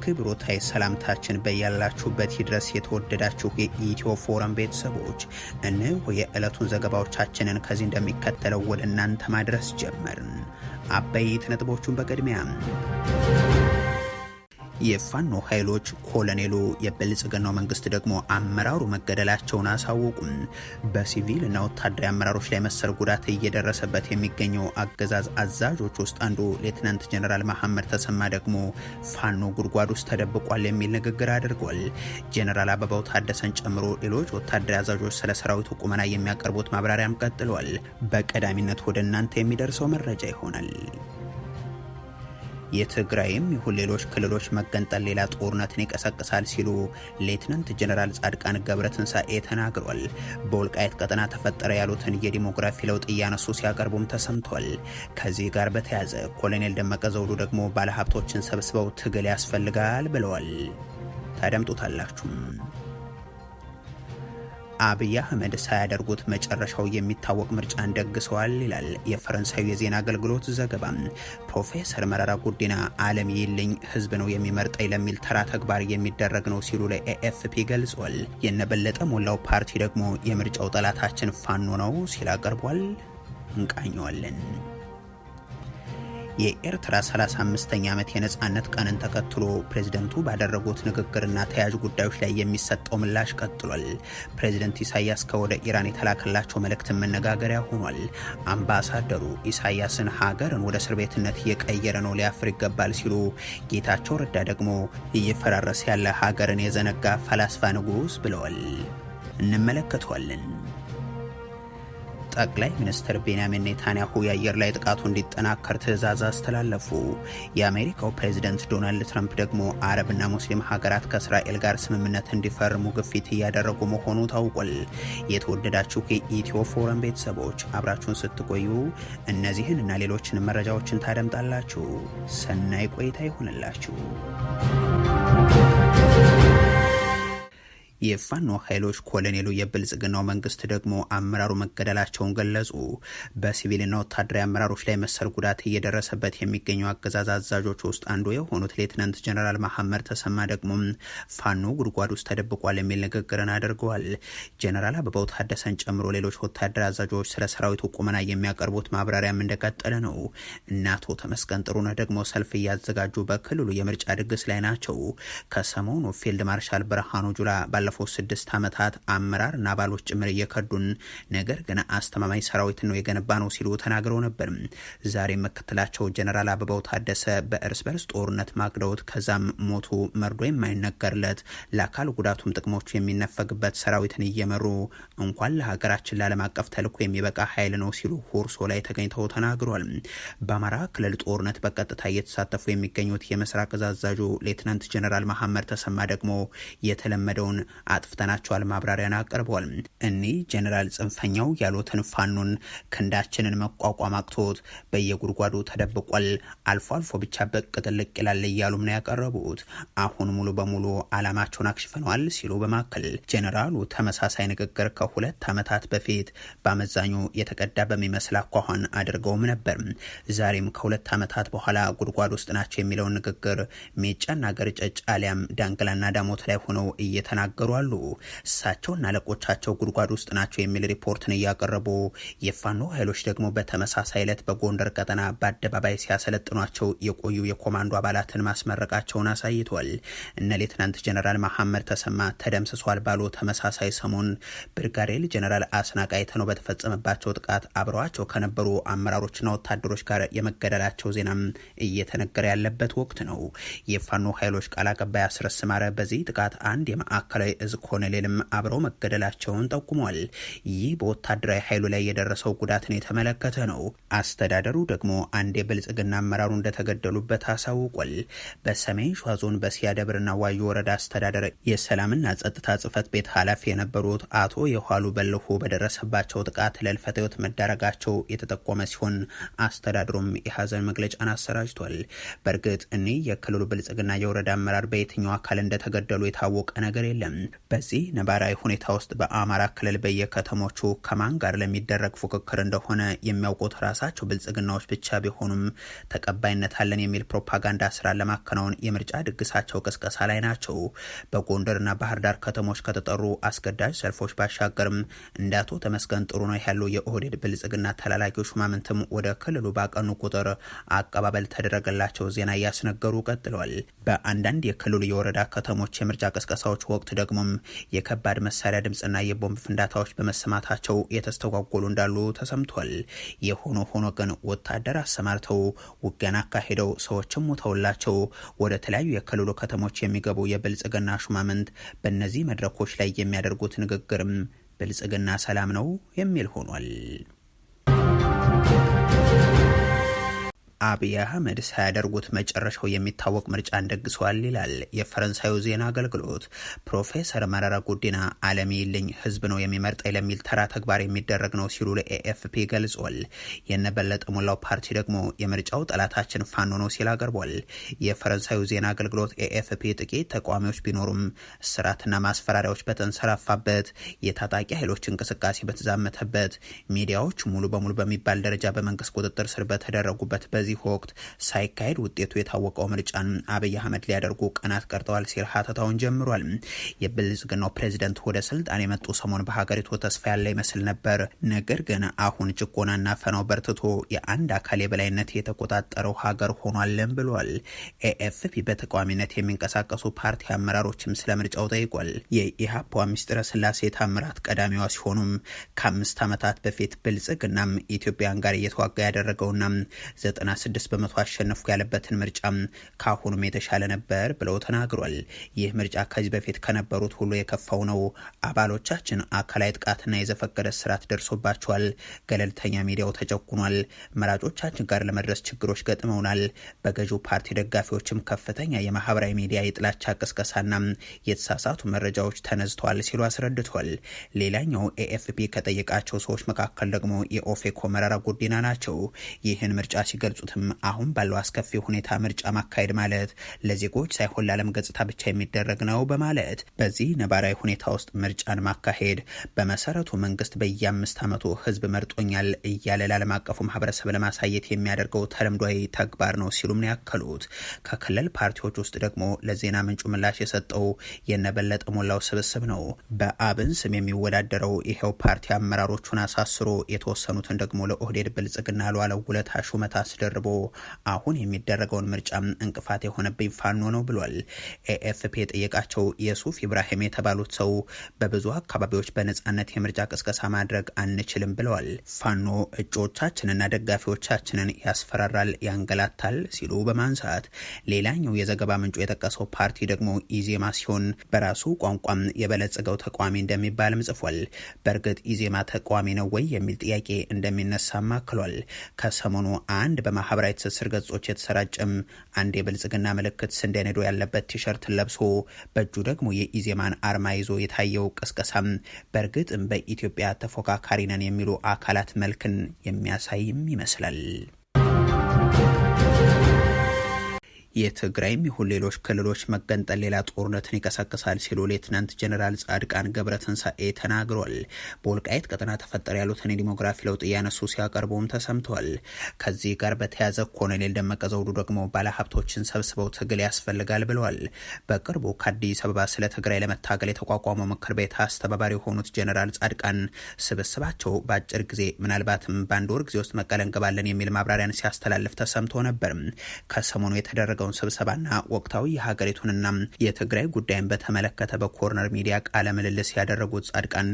አክብሮታዊ ሰላምታችን በያላችሁበት ይድረስ። የተወደዳችሁ የኢትዮ ፎረም ቤተሰቦች እነሆ የዕለቱን ዘገባዎቻችንን ከዚህ እንደሚከተለው ወደ እናንተ ማድረስ ጀመርን። አበይት ነጥቦቹን በቅድሚያ የፋኖ ኃይሎች ኮሎኔሉ የብልጽግናው መንግስት ደግሞ አመራሩ መገደላቸውን አሳወቁም። በሲቪልና ወታደራዊ አመራሮች ላይ መሰል ጉዳት እየደረሰበት የሚገኘው አገዛዝ አዛዦች ውስጥ አንዱ ሌትናንት ጀነራል መሐመድ ተሰማ ደግሞ ፋኖ ጉድጓድ ውስጥ ተደብቋል የሚል ንግግር አድርጓል። ጀነራል አበባው ታደሰን ጨምሮ ሌሎች ወታደራዊ አዛዦች ስለ ሰራዊቱ ቁመና የሚያቀርቡት ማብራሪያም ቀጥሏል። በቀዳሚነት ወደ እናንተ የሚደርሰው መረጃ ይሆናል። የትግራይም ይሁን ሌሎች ክልሎች መገንጠል ሌላ ጦርነትን ይቀሰቅሳል ሲሉ ሌትናንት ጀነራል ጻድቃን ገብረትንሳኤ ተናግሯል። በወልቃይት ቀጠና ተፈጠረ ያሉትን የዲሞግራፊ ለውጥ እያነሱ ሲያቀርቡም ተሰምቷል። ከዚህ ጋር በተያያዘ ኮሎኔል ደመቀ ዘውዱ ደግሞ ባለሀብቶችን ሰብስበው ትግል ያስፈልጋል ብለዋል። ታደምጡታላችሁ። አብይ አህመድ ሳያደርጉት መጨረሻው የሚታወቅ ምርጫን ደግሰዋል ይላል የፈረንሳዩ የዜና አገልግሎት ዘገባ። ፕሮፌሰር መረራ ጉዲና ዓለም ይልኝ ህዝብ ነው የሚመርጠኝ ለሚል ተራ ተግባር የሚደረግ ነው ሲሉ ለኤኤፍፒ ገልጿል። የነበለጠ ሞላው ፓርቲ ደግሞ የምርጫው ጠላታችን ፋኖ ነው ሲል አቀርቧል። እንቃኘዋለን። የኤርትራ 35ኛ ዓመት የነጻነት ቀንን ተከትሎ ፕሬዝደንቱ ባደረጉት ንግግርና ተያያዥ ጉዳዮች ላይ የሚሰጠው ምላሽ ቀጥሏል። ፕሬዝደንት ኢሳያስ ከወደ ኢራን የተላከላቸው መልእክት መነጋገሪያ ሆኗል። አምባሳደሩ ኢሳያስን ሀገርን ወደ እስር ቤትነት እየቀየረ ነው፣ ሊያፍር ይገባል ሲሉ፣ ጌታቸው ረዳ ደግሞ እየፈራረሰ ያለ ሀገርን የዘነጋ ፈላስፋ ንጉስ ብለዋል። እንመለከተዋለን። ጠቅላይ ሚኒስትር ቤንያሚን ኔታንያሁ የአየር ላይ ጥቃቱ እንዲጠናከር ትዕዛዝ አስተላለፉ። የአሜሪካው ፕሬዝደንት ዶናልድ ትራምፕ ደግሞ አረብና ሙስሊም ሀገራት ከእስራኤል ጋር ስምምነት እንዲፈርሙ ግፊት እያደረጉ መሆኑ ታውቋል። የተወደዳችሁ የኢትዮ ፎረም ቤተሰቦች አብራችሁን ስትቆዩ እነዚህን እና ሌሎችን መረጃዎችን ታደምጣላችሁ። ሰናይ ቆይታ ይሁንላችሁ። የፋኖ ኃይሎች ኮሎኔሉ የብልጽግናው መንግስት ደግሞ አመራሩ መገደላቸውን ገለጹ። በሲቪልና ወታደራዊ አመራሮች ላይ መሰል ጉዳት እየደረሰበት የሚገኘው አገዛዝ አዛዦች ውስጥ አንዱ የሆኑት ሌትናንት ጀነራል መሐመድ ተሰማ ደግሞ ፋኖ ጉድጓድ ውስጥ ተደብቋል የሚል ንግግርን አድርገዋል። ጀነራል አበባው ታደሰን ጨምሮ ሌሎች ወታደራዊ አዛዦች ስለ ሰራዊቱ ቁመና የሚያቀርቡት ማብራሪያም እንደቀጠለ ነው። እናቶ ተመስገን ጥሩነህ ደግሞ ሰልፍ እያዘጋጁ በክልሉ የምርጫ ድግስ ላይ ናቸው። ከሰሞኑ ፊልድ ማርሻል ብርሃኑ ጁላ ባለፈው 6 ዓመታት አመራር እና አባሎች ጭምር እየከዱን ነገር ግን አስተማማኝ ሰራዊት ነው የገነባ ነው ሲሉ ተናግረው ነበር። ዛሬ መከተላቸው ጀነራል አበባው ታደሰ በእርስ በርስ ጦርነት ማግደውት ከዛም ሞቱ መርዶ የማይነገርለት ለአካል ጉዳቱም ጥቅሞቹ የሚነፈግበት ሰራዊትን እየመሩ እንኳን ለሀገራችን ለዓለም አቀፍ ተልዕኮ የሚበቃ ኃይል ነው ሲሉ ሁርሶ ላይ ተገኝተው ተናግረዋል። በአማራ ክልል ጦርነት በቀጥታ እየተሳተፉ የሚገኙት የምስራቅ እዝ አዛዡ ሌትናንት ጀነራል መሐመድ ተሰማ ደግሞ የተለመደውን አጥፍተናቸዋል ማብራሪያን አቀርበዋል። እኒህ ጀነራል ጽንፈኛው ያሉትን ፋኖን ክንዳችንን መቋቋም አቅቶት በየጉድጓዱ ተደብቋል፣ አልፎ አልፎ ብቻ በቅ ጥልቅ ይላል እያሉም ነው ያቀረቡት። አሁን ሙሉ በሙሉ አላማቸውን አክሽፈነዋል ሲሉ በማከል ጀነራሉ ተመሳሳይ ንግግር ከ2 ዓመታት በፊት በአመዛኙ የተቀዳ በሚመስል አኳኋን አድርገውም ነበር። ዛሬም ከ2 ዓመታት በኋላ ጉድጓድ ውስጥ ናቸው የሚለውን ንግግር ሜጫና ገርጨጭ አሊያም ዳንግላና ዳሞት ላይ ሆነው እየተናገሩ አሉ። እሳቸውና አለቆቻቸው ጉድጓድ ውስጥ ናቸው የሚል ሪፖርትን እያቀረቡ የፋኖ ኃይሎች ደግሞ በተመሳሳይ ዕለት በጎንደር ቀጠና በአደባባይ ሲያሰለጥኗቸው የቆዩ የኮማንዶ አባላትን ማስመረቃቸውን አሳይቷል። እነ ሌትናንት ጀነራል መሐመድ ተሰማ ተደምስሷል ባሉ ተመሳሳይ ሰሞን ብርጋዴር ጀነራል አስናቀ አይተነው በተፈጸመባቸው ጥቃት አብረዋቸው ከነበሩ አመራሮችና ወታደሮች ጋር የመገደላቸው ዜናም እየተነገረ ያለበት ወቅት ነው። የፋኖ ኃይሎች ቃል አቀባይ አስረስ ማረ በዚህ ጥቃት አንድ የማዕከላዊ እዝ ኮሎኔልም አብረው መገደላቸውን ጠቁሟል። ይህ በወታደራዊ ኃይሉ ላይ የደረሰው ጉዳትን የተመለከተ ነው። አስተዳደሩ ደግሞ አንድ የብልጽግና አመራሩ እንደተገደሉበት አሳውቋል። በሰሜን ሸዋ ዞን በሲያደብርና ዋዩ ወረዳ አስተዳደር የሰላምና ጸጥታ ጽህፈት ቤት ኃላፊ የነበሩት አቶ የኋሉ በልሁ በደረሰባቸው ጥቃት ለህልፈተ ህይወት መዳረጋቸው የተጠቆመ ሲሆን አስተዳደሩም የሀዘን መግለጫን አሰራጅቷል። በእርግጥ እኒህ የክልሉ ብልጽግና የወረዳ አመራር በየትኛው አካል እንደተገደሉ የታወቀ ነገር የለም። በዚህ ነባራዊ ሁኔታ ውስጥ በአማራ ክልል በየከተሞቹ ከማን ጋር ለሚደረግ ፉክክር እንደሆነ የሚያውቁት ራሳቸው ብልጽግናዎች ብቻ ቢሆኑም ተቀባይነት አለን የሚል ፕሮፓጋንዳ ስራ ለማከናወን የምርጫ ድግሳቸው ቅስቀሳ ላይ ናቸው። በጎንደርና ባህር ዳር ከተሞች ከተጠሩ አስገዳጅ ሰልፎች ባሻገርም እንደ አቶ ተመስገን ጥሩነህ ያሉ የኦህዴድ ብልጽግና ተላላኪዎች ሹማምንትም ወደ ክልሉ ባቀኑ ቁጥር አቀባበል ተደረገላቸው ዜና እያስነገሩ ቀጥለዋል። በአንዳንድ የክልሉ የወረዳ ከተሞች የምርጫ ቅስቀሳዎች ወቅት ደግሞ የከባድ መሳሪያ ድምጽና የቦምብ ፍንዳታዎች በመሰማታቸው የተስተጓጎሉ እንዳሉ ተሰምቷል። የሆኖ ሆኖ ግን ወታደር አሰማርተው ውጊያን አካሄደው ሰዎችም ሞተውላቸው ወደ ተለያዩ የክልሉ ከተሞች የሚገቡ የብልጽግና ሹማምንት በእነዚህ መድረኮች ላይ የሚያደርጉት ንግግርም ብልጽግና ሰላም ነው የሚል ሆኗል። አብይ አህመድ ሳያደርጉት መጨረሻው የሚታወቅ ምርጫ እንደግሰዋል ይላል የፈረንሳዩ ዜና አገልግሎት። ፕሮፌሰር መረራ ጉዲና ዓለም ይልኝ ህዝብ ነው የሚመርጠኝ ለሚል ተራ ተግባር የሚደረግ ነው ሲሉ ለኤኤፍፒ ገልጿል። የነበለጠ ሞላው ፓርቲ ደግሞ የምርጫው ጠላታችን ፋኖ ነው ሲል አቀርቧል። የፈረንሳዩ ዜና አገልግሎት ኤኤፍፒ ጥቂት ተቃዋሚዎች ቢኖሩም እስራትና ማስፈራሪያዎች በተንሰራፋበት፣ የታጣቂ ኃይሎች እንቅስቃሴ በተዛመተበት፣ ሚዲያዎች ሙሉ በሙሉ በሚባል ደረጃ በመንግስት ቁጥጥር ስር በተደረጉበት በዚህ ወቅት ሳይካሄድ ውጤቱ የታወቀው ምርጫን አብይ አህመድ ሊያደርጉ ቀናት ቀርተዋል ሲል ሀተታውን ጀምሯል። የብልጽግናው ፕሬዝደንት ወደ ስልጣን የመጡ ሰሞን በሀገሪቱ ተስፋ ያለ ይመስል ነበር። ነገር ግን አሁን ጭቆናና ፈናው በርትቶ የአንድ አካል የበላይነት የተቆጣጠረው ሀገር ሆኗልን ብሏል። ኤኤፍፒ በተቃዋሚነት የሚንቀሳቀሱ ፓርቲ አመራሮችም ስለ ምርጫው ጠይቋል። የኢሃፓ ሚስጥረ ስላሴ ታምራት ቀዳሚዋ ሲሆኑም ከ5 ዓመታት በፊት ብልጽግናም ኢትዮጵያን ጋር እየተዋጋ ያደረገውና 96 በመቶ አሸነፍኩ ያለበትን ምርጫ ካሁኑም የተሻለ ነበር ብለው ተናግሯል። ይህ ምርጫ ከዚህ በፊት ከነበሩት ሁሉ የከፋው ነው። አባሎቻችን አካላዊ ጥቃትና የዘፈቀደ ስርዓት ደርሶባቸዋል። ገለልተኛ ሚዲያው ተጨቁኗል። መራጮቻችን ጋር ለመድረስ ችግሮች ገጥመውናል። በገዢው ፓርቲ ደጋፊዎችም ከፍተኛ የማህበራዊ ሚዲያ የጥላቻ ቅስቀሳና የተሳሳቱ መረጃዎች ተነዝተዋል ሲሉ አስረድቷል። ሌላኛው ኤኤፍፒ ከጠየቃቸው ሰዎች መካከል ደግሞ የኦፌኮ መረራ ጉዲና ናቸው። ይህን ምርጫ ሲገልጹትም አሁን ባለው አስከፊ ሁኔታ ምርጫ ማካሄድ ማለት ለዜጎች ሳይሆን ለዓለም ገጽታ ብቻ የሚደረግ ነው በማለት በዚህ ነባራዊ ሁኔታ ውስጥ ምርጫን ማካሄድ በመሰረቱ መንግስት በየ5 ዓመቱ ህዝብ መርጦኛል እያለ ለዓለም አቀፉ ማህበረሰብ ለማሳየት የሚያደርገው ተለምዷዊ ተግባር ነው ሲሉም ነው ያከሉት። ከክልል ፓርቲዎች ውስጥ ደግሞ ለዜና ምንጩ ምላሽ የሰጠው የነበለጠ ሞላው ስብስብ ነው። በአብን ስም የሚወዳደረው ይሄው ፓርቲ አመራሮቹን አሳስሮ የተወሰኑትን ደግሞ ለኦህዴድ ብልጽግና ለዋለው ውለታ ሹመት አስደርቦ አሁን የሚደረገውን ምርጫ እንቅፋት የሆነብኝ ፋኖ ነው ብሏል። ኤኤፍፒ የጠየቃቸው የሱፍ ኢብራሂም የተባሉት ሰው በብዙ አካባቢዎች በነጻነት የምርጫ ቅስቀሳ ማድረግ አንችልም ብለዋል። ፋኖ እጩዎቻችንና ደጋፊዎቻችንን ያስፈራራል፣ ያንገላታል ሲሉ በማንሳት ሌላኛው የዘገባ ምንጩ የጠቀሰው ፓርቲ ደግሞ ኢዜማ ሲሆን በራሱ ቋንቋም የበለጸገው ተቃዋሚ እንደሚባልም ጽፏል። በእርግጥ ኢዜማ ተቃዋሚ ነው ወይ የሚል ጥያቄ እንደሚነሳም አክሏል። ከሰሞኑ አንድ በማህበራዊ ትስስር ገጾች የተሰራጨም አንድ የብልጽግና ምልክት ስንዴ ነዶ ያለበት ቲሸርትን ለብሶ በእጁ ደግሞ የኢዜማን አርማ ይዞ የታየው ቅስቀሳም በእርግጥም በኢትዮጵያ ተፎካካሪ ነን የሚሉ አካላት መልክን የሚያሳይም ይመስላል። የትግራይም ይሁን ሌሎች ክልሎች መገንጠል ሌላ ጦርነትን ይቀሰቅሳል ሲሉ ሌትናንት ጀነራል ጻድቃን ገብረትንሳኤ ተናግሯል። በወልቃይት ቀጠና ተፈጠረ ያሉትን የዲሞግራፊ ለውጥ እያነሱ ሲያቀርቡም ተሰምቷል። ከዚህ ጋር በተያያዘ ኮሎኔል ደመቀ ዘውዱ ደግሞ ባለሀብቶችን ሰብስበው ትግል ያስፈልጋል ብለዋል። በቅርቡ ከአዲስ አበባ ስለ ትግራይ ለመታገል የተቋቋመው ምክር ቤት አስተባባሪ የሆኑት ጀነራል ጻድቃን ስብስባቸው በአጭር ጊዜ ምናልባትም በአንድ ወር ጊዜ ውስጥ መቀለ እንገባለን የሚል ማብራሪያን ሲያስተላልፍ ተሰምቶ ነበር። ከሰሞኑ የተደረገው ስብሰባና ወቅታዊ የሀገሪቱንና የትግራይ ጉዳይን በተመለከተ በኮርነር ሚዲያ ቃለ ምልልስ ያደረጉት ጻድቃን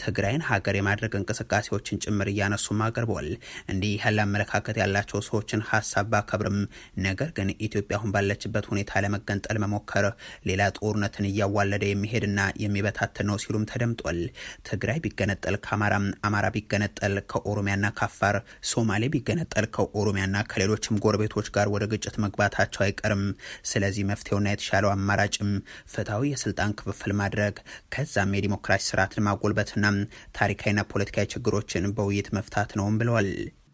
ትግራይን ሀገር የማድረግ እንቅስቃሴዎችን ጭምር እያነሱም አቅርበዋል። እንዲህ ያለ አመለካከት ያላቸው ሰዎችን ሀሳብ ባከብርም፣ ነገር ግን ኢትዮጵያ አሁን ባለችበት ሁኔታ ለመገንጠል መሞከር ሌላ ጦርነትን እያዋለደ የሚሄድና የሚበታትን ነው ሲሉም ተደምጧል። ትግራይ ቢገነጠል ከአማራ፣ አማራ ቢገነጠል ከኦሮሚያና ከአፋር፣ ሶማሌ ቢገነጠል ከኦሮሚያና ከሌሎችም ጎረቤቶች ጋር ወደ ግጭት መግባታቸው አይቀርም። ስለዚህ መፍትሄውና የተሻለው አማራጭም ፍትሐዊ የስልጣን ክፍፍል ማድረግ ከዛም የዲሞክራሲ ስርዓትን ማጎልበትና ታሪካዊና ፖለቲካዊ ችግሮችን በውይይት መፍታት ነውም ብለዋል።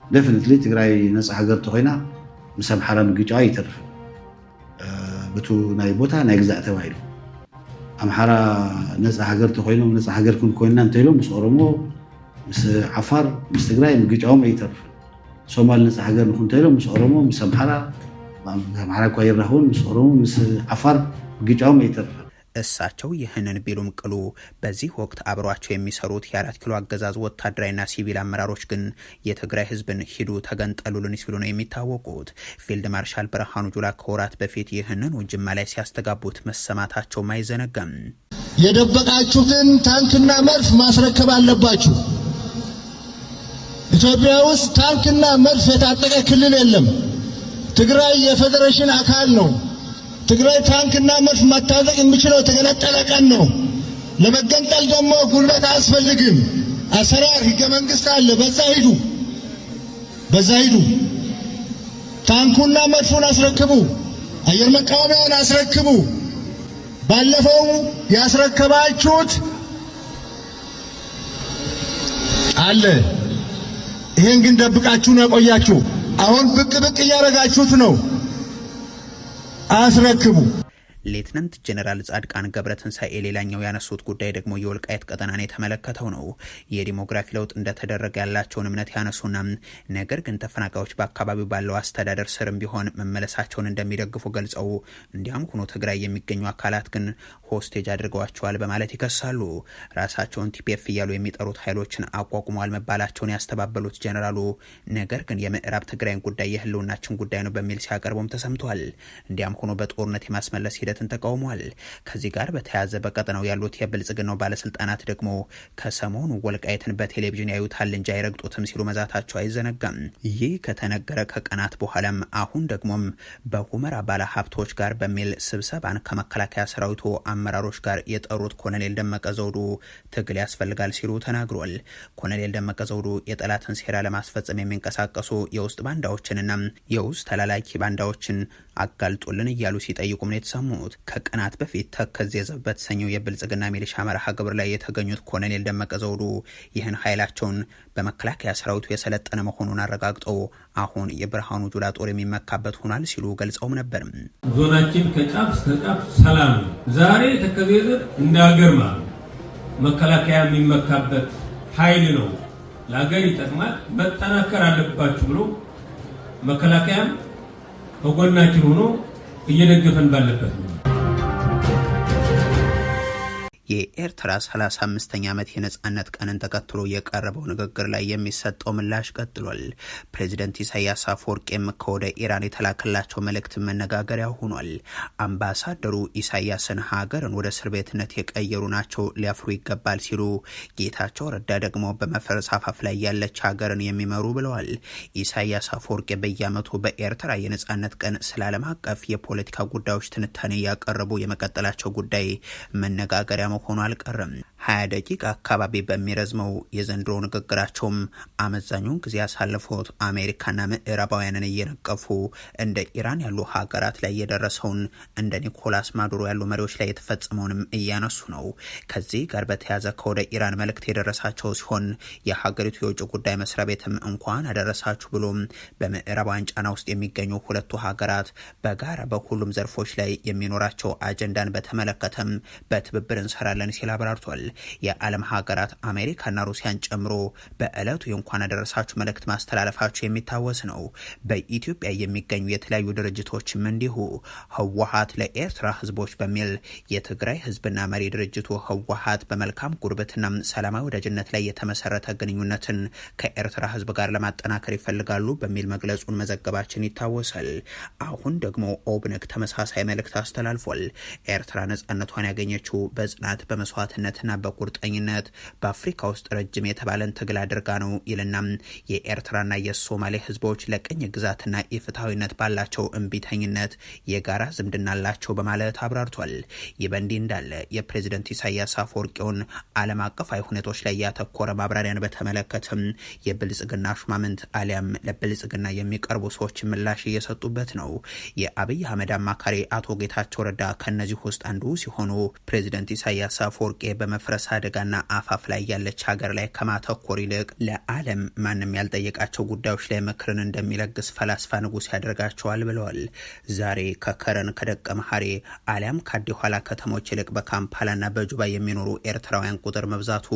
ደፍኒትሊ ትግራይ ነፃ ሃገር ተኮይና ምስ አምሓራ ምግጫዋ ይተርፍ ብቱ ናይ ቦታ ናይ ግዛእ ተባሂሉ ኣምሓራ ነፃ ሃገር ተኮይኖም ነፃ ሃገር ኮይንና እንተኢሎም ምስ ኦሮሞ ምስ ዓፋር ምስ ትግራይ ምግጫኦም ኣይተርፍ ሶማል ነፃ ሃገር እንተኢሎም ምስ ኦሮሞ ምስ ኣምሓራ እኳ ይራኸቡን ምስ ኦሮሞ ምስ ዓፋር ምግጫኦም ኣይተርፍ። እሳቸው ይህንን ቢሉም ቅሉ በዚህ ወቅት አብሯቸው የሚሰሩት የ4 ኪሎ አገዛዝ ወታደራዊና ሲቪል አመራሮች ግን የትግራይ ህዝብን ሂዱ ተገንጠሉልን ሲሉ ነው የሚታወቁት። ፊልድ ማርሻል ብርሃኑ ጁላ ከወራት በፊት ይህንን ጅማ ላይ ሲያስተጋቡት መሰማታቸውም አይዘነጋም። የደበቃችሁትን ታንክና መድፍ ማስረከብ አለባችሁ። ኢትዮጵያ ውስጥ ታንክና መድፍ የታጠቀ ክልል የለም። ትግራይ የፌዴሬሽን አካል ነው። ትግራይ ታንክና መድፍ መታጠቅ የሚችለው የተገነጠለ ቀን ነው። ለመገንጠል ደግሞ ጉልበት አያስፈልግም። አሰራር ህገ መንግስት አለ። በዛ ሂዱ። ታንኩና መድፉን አስረክቡ። አየር መቃወሚያውን አስረክቡ። ባለፈው ያስረከባችሁት አለ። ይሄን ግን ደብቃችሁ ነው ያቆያችሁ። አሁን ብቅ እያረጋችሁት ነው። አስረክቡ። ሌትናንት ጀነራል ጻድቃን ገብረትንሳኤ ሌላኛው ያነሱት ጉዳይ ደግሞ የወልቃይት ቀጠናን የተመለከተው ነው። የዲሞግራፊ ለውጥ እንደተደረገ ያላቸውን እምነት ያነሱና ነገር ግን ተፈናቃዮች በአካባቢው ባለው አስተዳደር ስርም ቢሆን መመለሳቸውን እንደሚደግፉ ገልጸው እንዲያም ሆኖ ትግራይ የሚገኙ አካላት ግን ሆስቴጅ አድርገዋቸዋል በማለት ይከሳሉ። ራሳቸውን ቲፒኤፍ እያሉ የሚጠሩት ኃይሎችን አቋቁመዋል መባላቸውን ያስተባበሉት ጀነራሉ ነገር ግን የምዕራብ ትግራይን ጉዳይ የህልውናችን ጉዳይ ነው በሚል ሲያቀርቡም ተሰምቷል። እንዲያም ሆኖ በጦርነት የማስመለስ ሂደትን ተቃውሟል። ከዚህ ጋር በተያያዘ በቀጠናው ያሉት የብልጽግናው ባለስልጣናት ደግሞ ከሰሞኑ ወልቃይትን በቴሌቪዥን ያዩታል እንጂ አይረግጡትም ሲሉ መዛታቸው አይዘነጋም። ይህ ከተነገረ ከቀናት በኋላም አሁን ደግሞም በሁመራ ባለ ሀብቶች ጋር በሚል ስብሰባን ከመከላከያ ሰራዊቱ አመራሮች ጋር የጠሩት ኮሎኔል ደመቀ ዘውዱ ትግል ያስፈልጋል ሲሉ ተናግሯል። ኮሎኔል ደመቀ ዘውዱ የጠላትን ሴራ ለማስፈጸም የሚንቀሳቀሱ የውስጥ ባንዳዎችንና የውስጥ ተላላኪ ባንዳዎችን አጋልጦልን እያሉ ሲጠይቁም ነው የተሰሙት። ከቀናት በፊት ተከዜ ዘብ በተሰኘው የብልጽግና ሚሊሻ መርሃ ግብር ላይ የተገኙት ኮሎኔል ደመቀ ዘውዱ ይህን ኃይላቸውን በመከላከያ ሰራዊቱ የሰለጠነ መሆኑን አረጋግጠው አሁን የብርሃኑ ጁላ ጦር የሚመካበት ሆኗል ሲሉ ገልጸውም ነበር። ዞናችን ከጫፍ እስከ ጫፍ ሰላም ነው። ዛሬ ተከዜ ዘብ እንዳገር ማለት መከላከያ የሚመካበት ኃይል ነው። ለሀገር ይጠቅማል፣ መጠናከር አለባችሁ ብሎ መከላከያም በጎናችን ሆኖ እየደገፈን ባለበት ነው። የኤርትራ 35ኛ ዓመት የነጻነት ቀንን ተከትሎ የቀረበው ንግግር ላይ የሚሰጠው ምላሽ ቀጥሏል። ፕሬዚደንት ኢሳያስ አፈወርቂም ከወደ ኢራን የተላከላቸው መልእክት መነጋገሪያ ሆኗል። አምባሳደሩ ኢሳያስን ሀገርን ወደ እስር ቤትነት የቀየሩ ናቸው፣ ሊያፍሩ ይገባል ሲሉ፣ ጌታቸው ረዳ ደግሞ በመፍረስ አፋፍ ላይ ያለች ሀገርን የሚመሩ ብለዋል። ኢሳያስ አፈወርቂ በየዓመቱ በኤርትራ የነጻነት ቀን ስለ ዓለም አቀፍ የፖለቲካ ጉዳዮች ትንታኔ ያቀረቡ የመቀጠላቸው ጉዳይ መነጋገሪያ መሆኑ አልቀረም። 20 ደቂቃ አካባቢ በሚረዝመው የዘንድሮ ንግግራቸውም አመዛኙን ጊዜ ያሳለፉት አሜሪካና ምዕራባውያንን እየነቀፉ እንደ ኢራን ያሉ ሀገራት ላይ የደረሰውን እንደ ኒኮላስ ማዱሮ ያሉ መሪዎች ላይ የተፈጸመውንም እያነሱ ነው። ከዚህ ጋር በተያያዘ ከወደ ኢራን መልእክት የደረሳቸው ሲሆን የሀገሪቱ የውጭ ጉዳይ መስሪያ ቤትም እንኳን አደረሳችሁ ብሎም በምዕራባውያን ጫና ውስጥ የሚገኙ ሁለቱ ሀገራት በጋራ በሁሉም ዘርፎች ላይ የሚኖራቸው አጀንዳን በተመለከተም በትብብር እንሰራለን ሲል አብራርቷል። የዓለም ሀገራት አሜሪካና ሩሲያን ጨምሮ በዕለቱ የእንኳን አደረሳችሁ መልእክት ማስተላለፋቸው የሚታወስ ነው። በኢትዮጵያ የሚገኙ የተለያዩ ድርጅቶችም እንዲሁ ህወሓት ለኤርትራ ህዝቦች በሚል የትግራይ ህዝብና መሪ ድርጅቱ ህወሓት በመልካም ጉርብትና ሰላማዊ ወዳጅነት ላይ የተመሰረተ ግንኙነትን ከኤርትራ ህዝብ ጋር ለማጠናከር ይፈልጋሉ በሚል መግለጹን መዘገባችን ይታወሳል። አሁን ደግሞ ኦብነግ ተመሳሳይ መልእክት አስተላልፏል። ኤርትራ ነጻነቷን ያገኘችው በጽናት በመስዋዕትነትና በቁርጠኝነት በአፍሪካ ውስጥ ረጅም የተባለን ትግል አድርጋ ነው ይልና የኤርትራና የሶማሌ ህዝቦች ለቅኝ ግዛትና ኢፍትሐዊነት ባላቸው እምቢተኝነት የጋራ ዝምድና አላቸው በማለት አብራርቷል። ይህ በእንዲህ እንዳለ የፕሬዝደንት ኢሳያስ አፈወርቂውን ዓለም አቀፋዊ ሁኔታዎች ላይ ያተኮረ ማብራሪያን በተመለከተም የብልጽግና ሹማምንት አሊያም ለብልጽግና የሚቀርቡ ሰዎች ምላሽ እየሰጡበት ነው። የአብይ አህመድ አማካሪ አቶ ጌታቸው ረዳ ከነዚህ ውስጥ አንዱ ሲሆኑ ፕሬዝደንት ኢሳያስ አፈወርቂ በመፍረ የመፍረስ አደጋና አፋፍ ላይ ያለች ሀገር ላይ ከማተኮር ይልቅ ለዓለም ማንም ያልጠየቃቸው ጉዳዮች ላይ ምክርን እንደሚለግስ ፈላስፋ ንጉስ ያደርጋቸዋል ብለዋል። ዛሬ ከከረን ከደቀ መሐሬ አሊያም ከአዲ ኋላ ከተሞች ይልቅ በካምፓላና በጁባ የሚኖሩ ኤርትራውያን ቁጥር መብዛቱ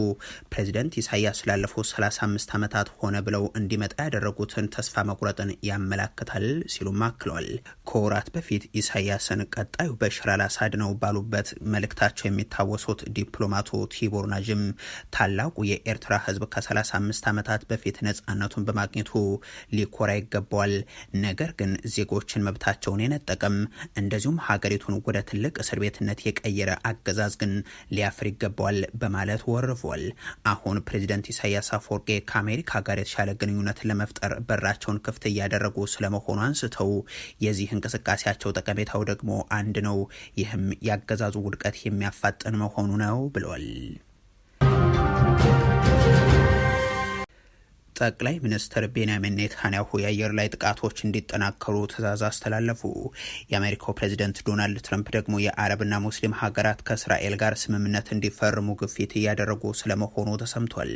ፕሬዚደንት ኢሳያስ ላለፉት 35 ዓመታት ሆነ ብለው እንዲመጣ ያደረጉትን ተስፋ መቁረጥን ያመላክታል ሲሉም አክለዋል። ከወራት በፊት ኢሳያስን ቀጣዩ በሽር አልአሳድ ነው ባሉበት መልእክታቸው የሚታወሱት ዲፕሎማቱ ቲቦር ናጅም ታላቁ የኤርትራ ህዝብ ከ35 ዓመታት በፊት ነጻነቱን በማግኘቱ ሊኮራ ይገባዋል፣ ነገር ግን ዜጎችን መብታቸውን የነጠቀም እንደዚሁም ሀገሪቱን ወደ ትልቅ እስር ቤትነት የቀየረ አገዛዝ ግን ሊያፍር ይገባዋል በማለት ወርፏል። አሁን ፕሬዚደንት ኢሳያስ አፈወርቂ ከአሜሪካ ጋር የተሻለ ግንኙነትን ለመፍጠር በራቸውን ክፍት እያደረጉ ስለመሆኑ አንስተው የዚህ እንቅስቃሴያቸው ጠቀሜታው ደግሞ አንድ ነው፣ ይህም ያገዛዙ ውድቀት የሚያፋጥን መሆኑ ነው ብለዋል። ጠቅላይ ሚኒስትር ቤንያሚን ኔታንያሁ የአየር ላይ ጥቃቶች እንዲጠናከሩ ትዕዛዝ አስተላለፉ። የአሜሪካው ፕሬዚደንት ዶናልድ ትራምፕ ደግሞ የአረብና ሙስሊም ሀገራት ከእስራኤል ጋር ስምምነት እንዲፈርሙ ግፊት እያደረጉ ስለመሆኑ ተሰምቷል።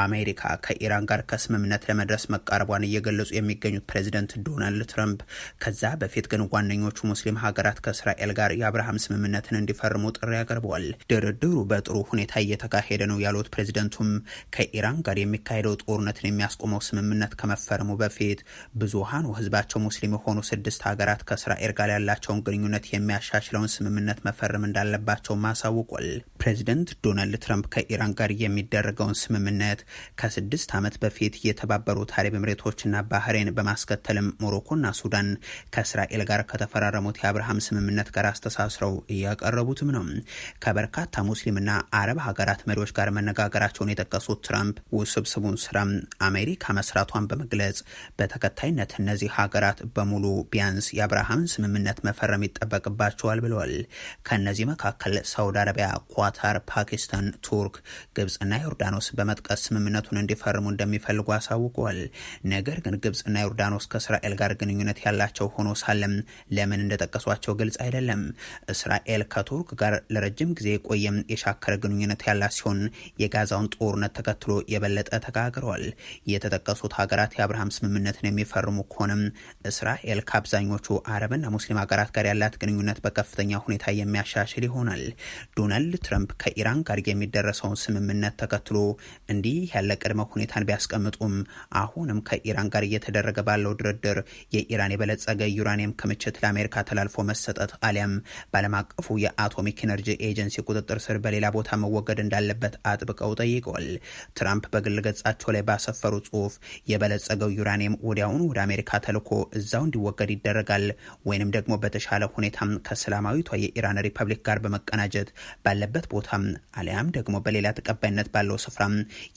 አሜሪካ ከኢራን ጋር ከስምምነት ለመድረስ መቃረቧን እየገለጹ የሚገኙት ፕሬዚደንት ዶናልድ ትራምፕ ከዛ በፊት ግን ዋነኞቹ ሙስሊም ሀገራት ከእስራኤል ጋር የአብርሃም ስምምነትን እንዲፈርሙ ጥሪ አቅርበዋል። ድርድሩ በጥሩ ሁኔታ እየተካሄደ ነው ያሉት ፕሬዚደንቱም ከኢራን ጋር የሚካሄደው ጦርነትን የሚያስቆመው ስምምነት ከመፈረሙ በፊት ብዙሃኑ ህዝባቸው ሙስሊም የሆኑ 6 ሀገራት ከእስራኤል ጋር ያላቸውን ግንኙነት የሚያሻሽለውን ስምምነት መፈረም እንዳለባቸው ማሳውቋል። ፕሬዚደንት ዶናልድ ትራምፕ ከኢራን ጋር የሚደረገውን ስምምነት ከ6 ዓመት በፊት የተባበሩት አረብ ኤምሬቶችና ባህሬን በማስከተልም ሞሮኮና ሱዳን ከእስራኤል ጋር ከተፈራረሙት የአብርሃም ስምምነት ጋር አስተሳስረው እያቀረቡትም ነው። ከበርካታ ሙስሊምና አረብ ሀገራት መሪዎች ጋር መነጋገራቸውን የጠቀሱት ትራምፕ ውስብስቡን ስራ አሜሪካ መስራቷን በመግለጽ በተከታይነት እነዚህ ሀገራት በሙሉ ቢያንስ የአብርሃም ስምምነት መፈረም ይጠበቅባቸዋል ብለዋል። ከነዚህ መካከል ሳውዲ አረቢያ፣ ኳታር፣ ፓኪስታን፣ ቱርክ፣ ግብጽና ዮርዳኖስ በመጥቀስ ስምምነቱን እንዲፈርሙ እንደሚፈልጉ አሳውቀዋል። ነገር ግን ግብጽና ዮርዳኖስ ከእስራኤል ጋር ግንኙነት ያላቸው ሆኖ ሳለም ለምን እንደጠቀሷቸው ግልጽ አይደለም። እስራኤል ከቱርክ ጋር ለረጅም ጊዜ የቆየም የሻከረ ግንኙነት ያላት ሲሆን የጋዛውን ጦርነት ተከትሎ የበለጠ ተጋግረዋል። የተጠቀሱት ሀገራት የአብርሃም ስምምነትን የሚፈርሙ ከሆነም እስራኤል ከአብዛኞቹ አረብና ሙስሊም ሀገራት ጋር ያላት ግንኙነት በከፍተኛ ሁኔታ የሚያሻሽል ይሆናል። ዶናልድ ትራምፕ ከኢራን ጋር የሚደረሰውን ስምምነት ተከትሎ እንዲህ ያለ ቅድመ ሁኔታን ቢያስቀምጡም አሁንም ከኢራን ጋር እየተደረገ ባለው ድርድር የኢራን የበለጸገ ዩራኒየም ክምችት ለአሜሪካ ተላልፎ መሰጠት አሊያም በዓለም አቀፉ የአቶሚክ ኤነርጂ ኤጀንሲ ቁጥጥር ስር በሌላ ቦታ መወገድ እንዳለበት አጥብቀው ጠይቀዋል። ትራምፕ በግል ገጻቸው ላይ ባሰፈሩ ጽሁፍ የበለጸገው ዩራኒየም ወዲያውኑ ወደ አሜሪካ ተልኮ እዛው እንዲወገድ ይደረጋል ወይንም ደግሞ በተሻለ ሁኔታም ከእስላማዊቷ የኢራን ሪፐብሊክ ጋር በመቀናጀት ባለበት ቦታ አሊያም ደግሞ በሌላ ተቀባይነት ባለው ስፍራ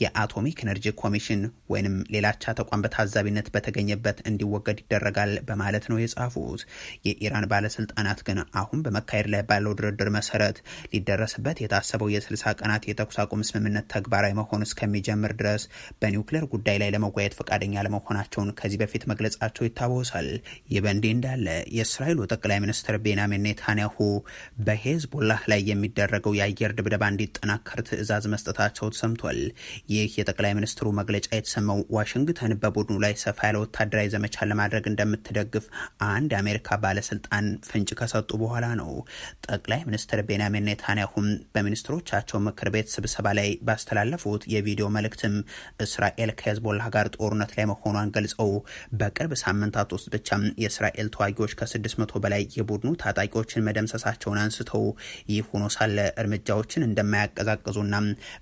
የአቶሚክ ኤነርጂ ኮሚሽን ወይንም ሌላቻ ተቋም በታዛቢነት በተገኘበት እንዲወገድ ይደረጋል በማለት ነው የጻፉት። የኢራን ባለስልጣናት ግን አሁን በመካሄድ ላይ ባለው ድርድር መሰረት ሊደረስበት የታሰበው የ60 ቀናት የተኩስ አቁም ስምምነት ተግባራዊ መሆን እስከሚጀምር ድረስ በኒውክሌር ጉዳይ ላይ ለመወያየት ፈቃደኛ ለመሆናቸውን ከዚህ በፊት መግለጻቸው ይታወሳል። ይህ በእንዲህ እንዳለ የእስራኤሉ ጠቅላይ ሚኒስትር ቤንያሚን ኔታንያሁ በሄዝቦላህ ላይ የሚደረገው የአየር ድብደባ እንዲጠናከር ትዕዛዝ መስጠታቸው ተሰምቷል። ይህ የጠቅላይ ሚኒስትሩ መግለጫ የተሰማው ዋሽንግተን በቡድኑ ላይ ሰፋ ያለ ወታደራዊ ዘመቻ ለማድረግ እንደምትደግፍ አንድ የአሜሪካ ባለስልጣን ፍንጭ ከሰጡ በኋላ ነው። ጠቅላይ ሚኒስትር ቤንያሚን ኔታንያሁም በሚኒስትሮቻቸው ምክር ቤት ስብሰባ ላይ ባስተላለፉት የቪዲዮ መልእክትም እስራኤል ከሄዝቦላህ ጋር ጦርነት ላይ መሆኗን ገልጸው በቅርብ ሳምንታት ውስጥ ብቻ የእስራኤል ተዋጊዎች ከ600 በላይ የቡድኑ ታጣቂዎችን መደምሰሳቸውን አንስተው ይህ ሆኖ ሳለ እርምጃዎችን እንደማያቀዛቅዙና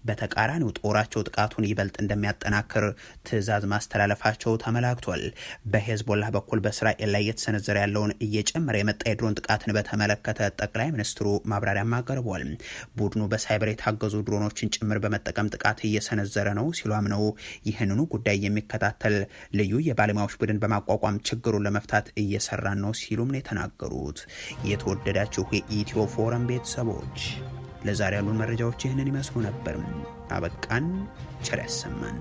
በተቃራኒው ጦራቸው ጥቃቱን ይበልጥ እንደሚያጠናክር ትዕዛዝ ማስተላለፋቸው ተመላክቷል። በሄዝቦላህ በኩል በእስራኤል ላይ እየተሰነዘረ ያለውን እየጨመረ የመጣ የድሮን ጥቃትን በተመለከተ ጠቅላይ ሚኒስትሩ ማብራሪያም አቀርበዋል። ቡድኑ በሳይበር የታገዙ ድሮኖችን ጭምር በመጠቀም ጥቃት እየሰነዘረ ነው ሲሉ አምነው ይህንኑ ጉዳይ የሚከታተል ልዩ የባለሙያዎች ቡድን በማቋቋም ችግሩን ለመፍታት እየሰራን ነው ሲሉም ነው የተናገሩት። የተወደዳችሁ የኢትዮ ፎረም ቤተሰቦች ለዛሬ ያሉን መረጃዎች ይህንን ይመስሉ ነበር። አበቃን። ቸር ያሰማን።